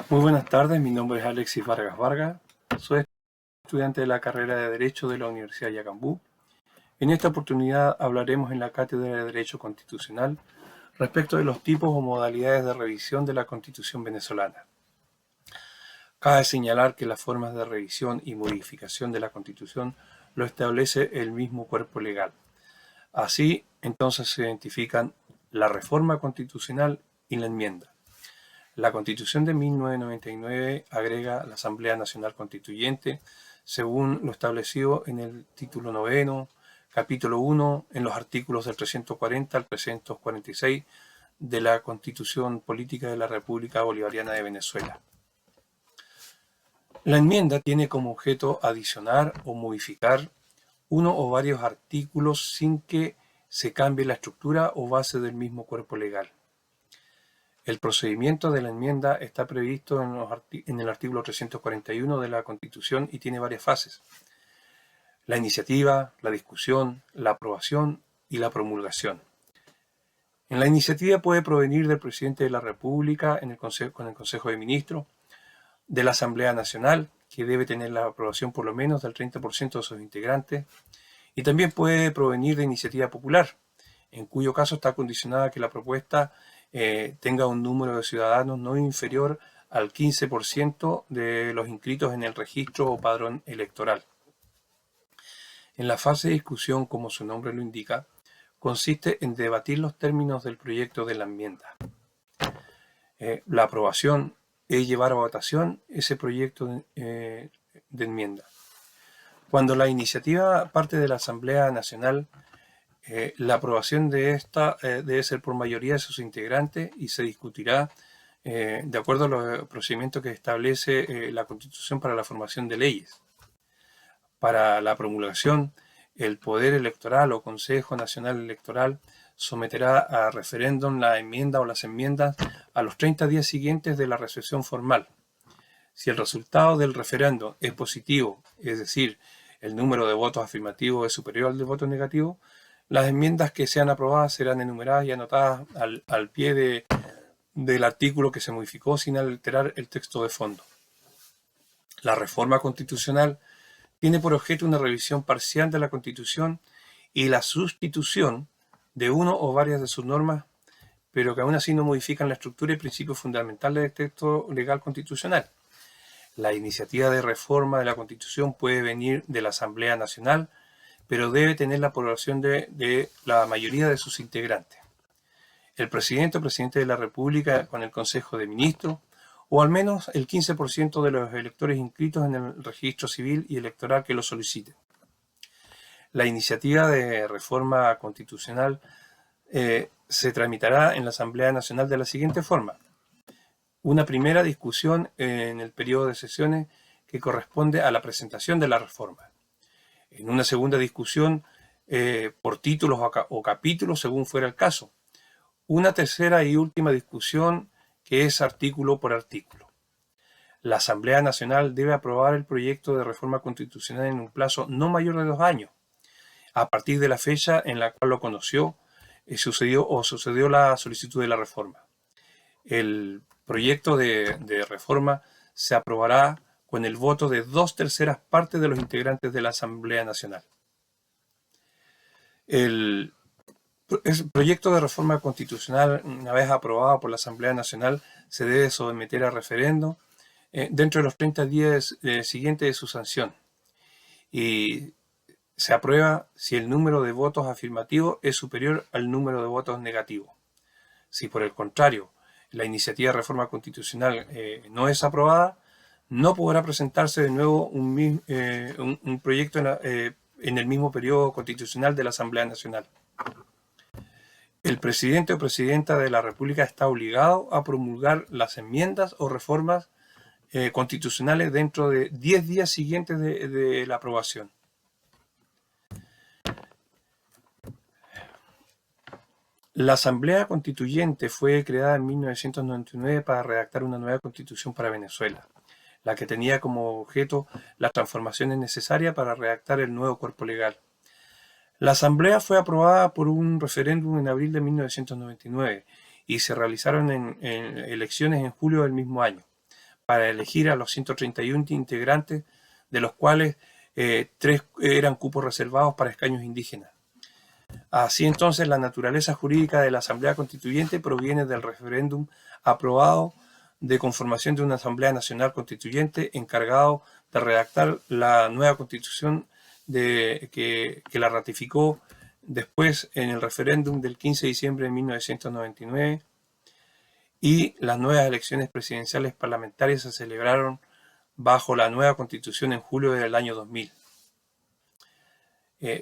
Muy buenas tardes, mi nombre es Alexis Vargas Vargas, soy estudiante de la carrera de Derecho de la Universidad de Yacambú. En esta oportunidad hablaremos en la Cátedra de Derecho Constitucional respecto de los tipos o modalidades de revisión de la Constitución venezolana. Cabe señalar que las formas de revisión y modificación de la Constitución lo establece el mismo cuerpo legal. Así, entonces se identifican la reforma constitucional y la enmienda. La Constitución de 1999 agrega la Asamblea Nacional Constituyente según lo establecido en el título 9, capítulo 1, en los artículos del 340 al 346 de la Constitución Política de la República Bolivariana de Venezuela. La enmienda tiene como objeto adicionar o modificar uno o varios artículos sin que se cambie la estructura o base del mismo cuerpo legal. El procedimiento de la enmienda está previsto en el artículo 341 de la Constitución y tiene varias fases: la iniciativa, la discusión, la aprobación y la promulgación. En la iniciativa puede provenir del presidente de la República con el Consejo de Ministros, de la Asamblea Nacional, que debe tener la aprobación por lo menos del 30% de sus integrantes, y también puede provenir de iniciativa popular, en cuyo caso está condicionada a que la propuesta tenga un número de ciudadanos no inferior al 15% de los inscritos en el registro o padrón electoral. En la fase de discusión, como su nombre lo indica, consiste en debatir los términos del proyecto de la enmienda. La aprobación es llevar a votación ese proyecto de enmienda. Cuando la iniciativa parte de la Asamblea Nacional, la aprobación de esta debe ser por mayoría de sus integrantes y se discutirá de acuerdo a los procedimientos que establece la Constitución para la formación de leyes. Para la promulgación, el Poder Electoral o Consejo Nacional Electoral someterá a referéndum la enmienda o las enmiendas a los 30 días siguientes de la recepción formal. Si el resultado del referéndum es positivo, es decir, el número de votos afirmativos es superior al de votos negativos, las enmiendas que sean aprobadas serán enumeradas y anotadas al pie del artículo que se modificó sin alterar el texto de fondo. La reforma constitucional tiene por objeto una revisión parcial de la Constitución y la sustitución de uno o varias de sus normas, pero que aún así no modifican la estructura y principios fundamentales del texto legal constitucional. La iniciativa de reforma de la Constitución puede venir de la Asamblea Nacional, pero debe tener la aprobación de la mayoría de sus integrantes. El presidente o presidente de la República con el Consejo de Ministros, o al menos el 15% de los electores inscritos en el registro civil y electoral que lo soliciten. La iniciativa de reforma constitucional se tramitará en la Asamblea Nacional de la siguiente forma: una primera discusión en el periodo de sesiones que corresponde a la presentación de la reforma. En una segunda discusión por títulos o capítulos según fuera el caso. Una tercera y última discusión que es artículo por artículo. La Asamblea Nacional debe aprobar el proyecto de reforma constitucional en un plazo no mayor de 2 años, a partir de la fecha en la cual lo conoció, sucedió la solicitud de la reforma. El proyecto de reforma se aprobará con el voto de 2/3 partes de los integrantes de la Asamblea Nacional. El proyecto de reforma constitucional, una vez aprobado por la Asamblea Nacional, se debe someter a referendo dentro de los 30 días siguientes de su sanción. Y se aprueba si el número de votos afirmativos es superior al número de votos negativos. Si por el contrario la iniciativa de reforma constitucional no es aprobada, no podrá presentarse de nuevo un proyecto en el mismo periodo constitucional de la Asamblea Nacional. El presidente o presidenta de la República está obligado a promulgar las enmiendas o reformas constitucionales dentro de 10 días siguientes de la aprobación. La Asamblea Constituyente fue creada en 1999 para redactar una nueva constitución para Venezuela, la que tenía como objeto las transformaciones necesarias para redactar el nuevo cuerpo legal. La Asamblea fue aprobada por un referéndum en abril de 1999 y se realizaron elecciones en julio del mismo año. para elegir a los 131 integrantes, de los cuales 3 eran cupos reservados para escaños indígenas. Así entonces, la naturaleza jurídica de la Asamblea Constituyente proviene del referéndum aprobado de conformación de una Asamblea Nacional Constituyente encargado de redactar la nueva Constitución que la ratificó después en el referéndum del 15 de diciembre de 1999, y las nuevas elecciones presidenciales parlamentarias se celebraron bajo la nueva Constitución en julio del año 2000.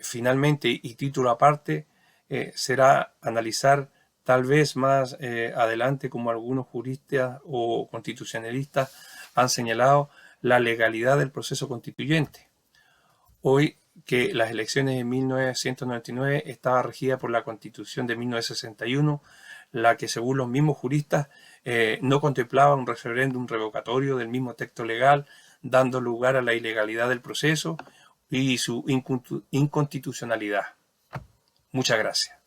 Finalmente, y título aparte, será analizar tal vez más adelante, como algunos juristas o constitucionalistas han señalado, la legalidad del proceso constituyente. Hoy que las elecciones de 1999 estaba regida por la Constitución de 1961, la que según los mismos juristas no contemplaba un referéndum revocatorio del mismo texto legal, dando lugar a la ilegalidad del proceso y su inconstitucionalidad. Muchas gracias.